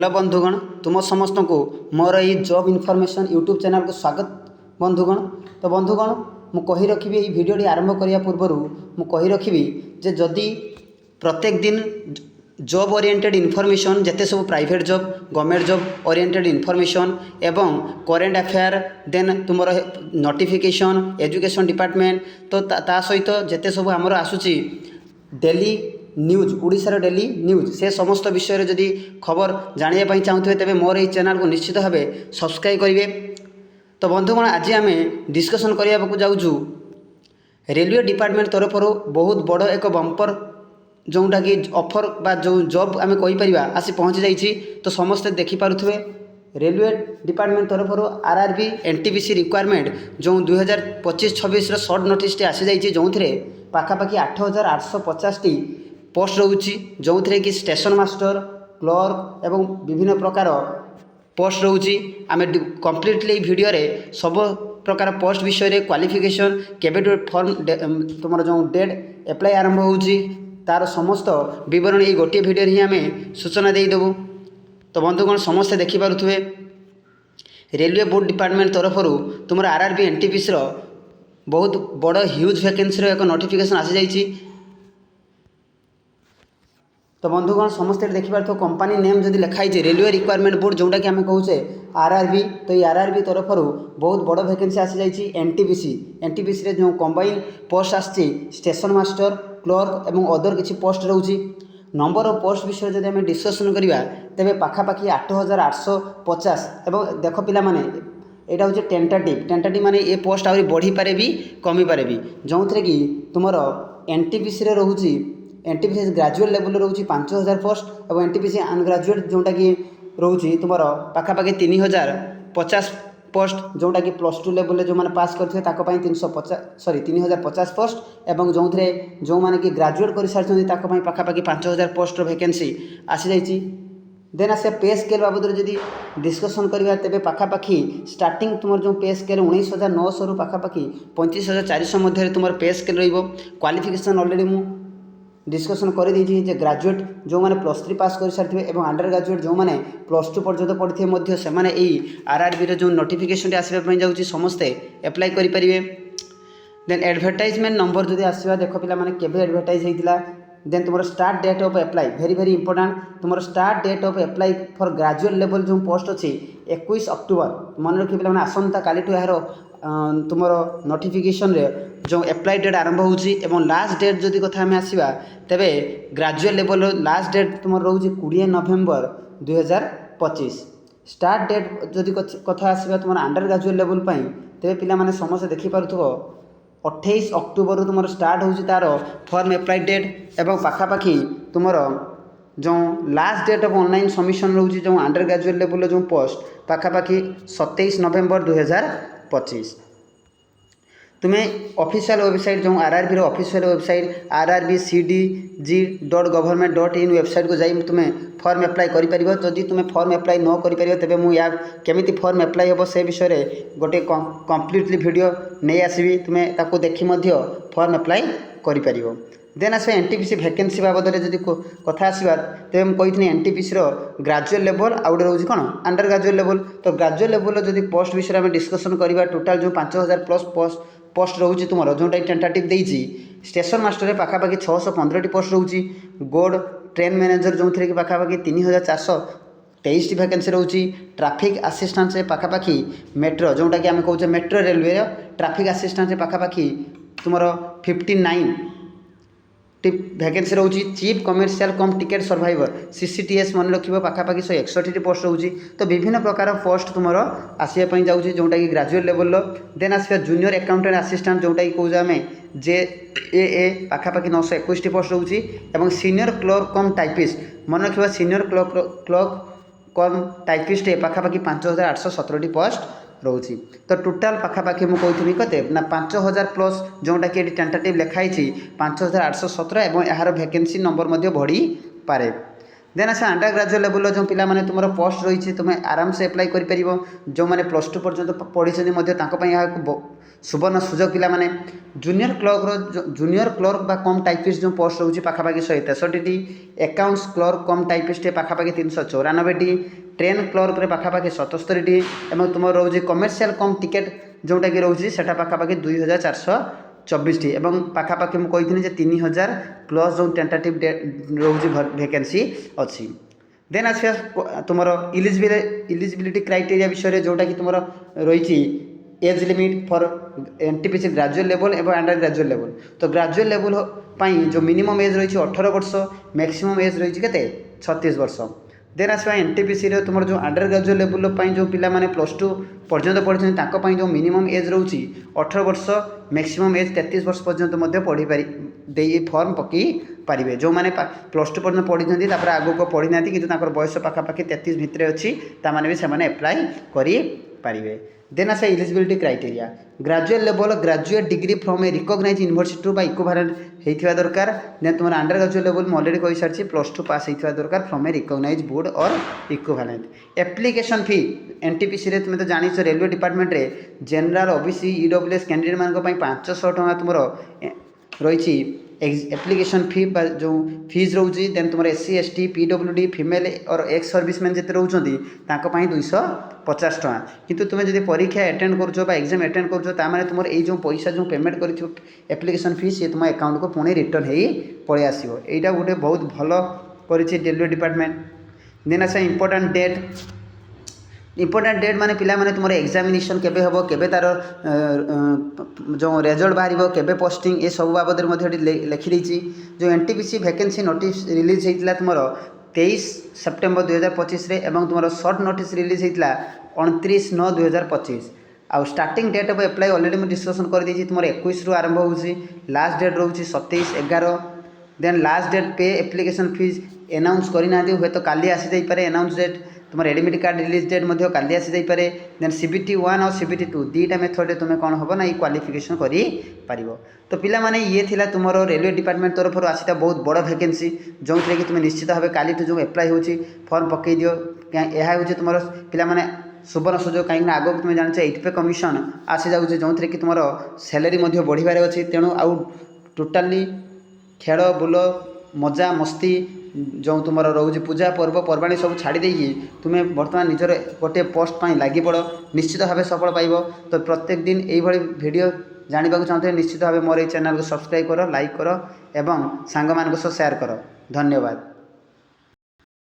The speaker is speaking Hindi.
हेलो बंधुगण, तुम समस्त को मोर ये जॉब इनफॉरमेशन यूट्यूब चैनल को स्वागत बंधुगण। तो बंधुगण मु कही रखी ये भिडियोटी आरंभ करने पूर्वर मु कही रखी जे जदि प्रत्येक दिन जॉब ओरिएंटेड इनफॉरमेशन जिते सब private job government job oriented information एवं करेंट अफेयर देन तुम नोटिफिकेशन एजुकेशन डिपार्टमेंट तो ता सहित जिते सब आमर आसूची डेली न्यूज ओडिशार डेली न्यूज से समस्त विषय जदि खबर जानापी चाहूथे तेज मोर ये चैनल को निश्चित भाव सब्सक्राइब करेंगे। तो बंधुगण आज आम डिस्कसन करने जाऊँ रेलवे डिपार्टमेंट तरफ बहुत बड़ एक बंपर जोटा कि ऑफर बा जो जॉब आम कहीपर आसी पहुँची जाइए। तो समस्ते देखिपे रेलवे डिपार्टमेंट तरफ आरआरबी एनटीपीसी रिक्वायरमेंट जो 2025-26 सर्ट नोटिस आसी जाइए जो पाखापाखि 8850 टी पोस्ट रोचे जो थे कि स्टेशन मास्टर क्लर्क एवं विभिन्न प्रकार पोस्ट रोचे। आम कम्प्लीटली भिडियो सब प्रकार पोस्ट विषय क्वालिफिकेशन केबे फॉर्म तुम जो डेट एप्लाई आरंभ होची तार समस्त विवरण ये गोटे भिडियो ही आम सूचना देदेबू। तो बंधुगण समस्ते देखिपे रेलवे बोर्ड डिपार्टमेंट तरफ तुम आरआरबी एनटीपीसी बहुत बड़ ह्यूज वैकेंसी एक नोटिफिकेशन आसी जाइए। तो बंधुगण समस्त देखिपार कंपनी नेम जब लिखाई रेलवे रिक्वायरमेंट बोर्ड जोटा कि आम कहूचे आरआरबी। तो ये आरआरबी तरफ बहुत बड़ वैकेंसी आसी जाइए। एनटीपीसी जो कंबाइन पोस्ट आसी स्टेशन मास्टर क्लर्क एवं अदर किसी पोस्ट रोचे। नंबर ऑफ पोस्ट विषय जब आम डिस्कसन करवा तेज पाखापाखि 8850 एवं देख पिला माने यहाँ हूँ टेंटाटिव माने ये पोस्ट आहरी बढ़ी पारे भी कमी पारे भी जो थे कि तुम एनटीपीसी रोचे एनटीपीसी ग्रेजुएट लेवल रोचे 5000 पोस्ट और एनटीपीसी अनग्रेजुएट जोटा कि रोचे तुम पाखापाखि 3050 पोस्ट जोटा कि +2 लेवल जो मैंने पास करते 3050 पोस्ट एवं जो थे जो मैंने कि ग्रेजुएट कर सारी पाखापाखि 5000 पोस्ट वैकेंसी आसी जाइए। देन आसे पे स्केल बाबद जदि डिस्कसन करवा तेज पाखापाखि स्टार्टिंग तुम जो पे स्केल 19,900 रु पाखापाखि 35,400 मध्य तुम पे स्केल क्वालिफिकेशन ऑलरेडी मु डिस्कसन कर जे ग्रेजुएट जो मैंने +3 पास कर सारी और अंडर ग्रेजुएट जो मैंने +2 पर्यटन पढ़ी से आरआरबी जो नोटिफिकेशन आसवाई जाऊँगी समस्ते एप्लाई करेंगे। देन एडवर्टाइजमेंट नंबर जब आसवा देख पिला माने केबे एडवर्टाइज होता। देन तुम start date of apply very important तुम start date of apply for graduate level जो पोस्ट अच्छी 21 अक्टोबर मन रखी पे आसंता काली यार तुम नोटिफिकेशन रे जो एप्लाई डेट आरंभ हो लास्ट डेट जदि कथा आम आसवा तेरे ग्रेजुएट लेवल लास्ट डेट तुम रोचे 20 नवेम्बर 2025। स्टार्ट डेट जदि कथा आसवा तुम अंडर ग्रेजुएट लेवल तेरे पिला माने समस्त देखिपो 28 अक्टोबर तुम स्टार्ट हो तार फॉर्म एप्लाई डेट एवं पाखापाखि तुम जो last date of online submission रोचे जो अंडर ग्रेजुएट लेवल जो पोस्ट पाखापाखि 27 नवेम्बर 2025। तुम्हें ऑफिशियल वेबसाइट जो RRB official website rrbcdg.government.in website को जाई तुम्हें फॉर्म एप्लाई करें। जदि तुम्हें फॉर्म एप्लाई न करें तेज मुझे या केमी फॉर्म एप्लाई हम से विषय गोटे कम्प्लीटली वीडियो नहीं आसबि तुम्हें ताको देखी फॉर्म एप्लाई करें। देन आस एनटीपीसी वैकेंसी बाबद जब कथा आसवा तेज मुझे कही एनटीपीसी ग्रेजुएट लेवल आउट रोचे कौन अंडर ग्रेजुएट लेवल। तो ग्रेजुएट लेवल जब पोस्ट विषय में डिस्कसन करवा टोटाल जो 5000+ पोस्ट रोचे तुम जोटा टेंटाटिव देती स्टेशन मास्टर पाखापाखि 615 पोस्ट रोचे। गोड ट्रेन मैनेजर जो थे कि पाखापाखि 3423 वैकेंसी रोचे। ट्रैफिक असिस्टेंट से पाखापाखि मेट्रो जोटा कि आम कहूँ मेट्रो रेलवे ट्रैफिक असिस्टेंट से पाखापाखि तुम 59 वैकेंसी रोचे। चीफ कमर्शियल कम टिकेट सर्वाइवर सीसीटीएस मन रखिए पाखापाखि 161 पोस्ट रोचे। तो विभिन्न प्रकार पोस्ट तुम आसवाई जाऊँगी जोटा कि ग्रेजुएट लेवल। देन आसवा जूनियर अकाउंटेंट असिस्टेंट जोटा कि कौन आम JAA पाखापाखि 921 पोस्ट रोचे और सीनियर क्लर्क कम टाइपिस्ट मन रखा सीनियर क्लर्क कम टाइपिस्ट पाखापाखि 5817 पोस्ट रोचे। तो टोटाल पाखापाखि मुझे कहती कते ना 5000+ जोटा कि टेंटाटिव लिखाई 5817 और यार वैकेंसी नंबर बढ़ी पारे। देन आस अंडर ग्राजुएट लेवल जो पिला माने तुम पोस्ट रही तुम्हें आराम से एप्लाई कर जो मैंने +2 पर्यंत पढ़ी सुवर्ण सुजोग पिला माने जूनियर क्लर्क बा कम टाइपिस्ट जो पोस्ट रोचे पाखापाखि 163टी, अकाउंट्स क्लर्क कम टाइपिस्ट पाखापाखि 394टी, ट्रेन क्लर्क रे पाखापाखि 77टी और तुम रोचे कमर्शियल कम टिकेट जोटा कि रोचे से पाखापाखि 2424टी और पाखापाखि मुझे कही 3000 प्लस जो टेंटेटिव रोचे वैकेंसी अच्छी। देन आस तुम इलिजिबिलिटी क्राइटेरिया विषय जोटा कि तुम रही age limit for NTPC graduate level और अंडर ग्रेजुएट लेवल। तो ग्रेजुएट लेवल जो मिनिमम एज रही 18 वर्ष, मैक्सिमम एज रही के 36 वर्ष। देन आस एनटीपीसी तुम जो अंडर ग्रेजुएट लेवल जो पिला माने +2 पर्यंत पढ़ी जो मिनिमम एज रोचे 18 वर्ष, मैक्सिमम एज 33 वर्ष पर्यंत पढ़ी पारि फॉर्म पकई पारे। जो मैंने +2 पर्यंत पढ़ी आगु को पढ़ी ना कि बयस पाखापाखि 33 भितर अच्छी भी से एप्लाई करें। देन आस eligibility criteria graduate level graduate degree from a recognise university बा इक्विवेलेंट होता दरकार। देन तुम अंडर ग्रेजुएट लेवल मैं ऑलरेडी कही सारी +2 पास होता दरकार फ्रॉम ए रिकॉग्नाइज बोर्ड और इक्विवेलेंट। एप्लिकेशन फी एनटीपीसी तुम तो जान रेलवे डिपार्टमेंट रे जनरल ओबीसी ईडब्ल्यूएस कैंडिडेट मान 500 टଙ୍କା तुम रही एप्लिकेशन फी जो फीस रोचे। देन तुम SC ST PWD फीमेल और एक्स सर्विसमैन जिते रोचे 250 टଙ୍କା। किंतु तुम जब परीक्षा अटेंड कर एग्जाम अटेंड कर तुम जो पैसा जो पेमेंट कर एप्लिकेशन फी सी तुम अकाउंट को पुणी रिटर्न हो पलि आसो। यहाँ गोटे बहुत भल कर रेलवे डिपार्टमेंट। देन आस इंपोर्टेंट डेट माने पिला माने तुम एग्जामिनेशन केबे हम केबे तार जो रिजल्ट बाहर केबे पोस्टिंग ये सब बाबद लिखी रही। जो एनटीपीसी वैकेंसी नोटिस रिलीज होता तुम 23 सेप्टेम्बर 2025 रे एवं तुम शॉर्ट नोटिस रिलीज होता 29/9/2025। आउ starting date of apply already मुझे डिस्कसन कर दी तुम 21 रु आरंभ हो लास्ट डेट रोचे 27/11। देन लास्ट डेट पे एप्लिकेशन फीस एनाउंस करना हुए तो काली आसी जापे एनाउंस डेट तुम एडमिट कार्ड रिलीज डेट काली आसी जापे। देन CBT 1 और CBT 2 दुईटा मेथड रे तुम कौन हम ना ये क्वालिफिकेशन कर। तो पिला माने ये थिला तुम रेलवे डिपार्टमेंट तरफ आसीता बहुत बड़ वैकेंसी जो कि तुम निश्चित भाव काली जो एप्लाई हो फॉर्म पकई दियो। यह हूँ तुम पिला माने सुवर्ण सुजोग कहीं आगे तुम जान 8 पे कमिशन आसी जाऊे जो कि तुम सैलरी बढ़िबार अच्छी। तेणु आउ टोटाली खेल बुल मजा मस्ती जो तुम रोचे पूजा पर्व पर्वाणी सब छाड़ी देकी तुम्हें बर्तमान निजर गोटे पोस्ट पर लगी पड़ निश्चित भाव सफल पाइब। तो प्रत्येक दिन यही वीडियो जानवा चाहते निश्चित भाव मोर ये चैनल को सब्सक्राइब कर, लाइक कर एवं सांग मान सह शेयर कर। धन्यवाद।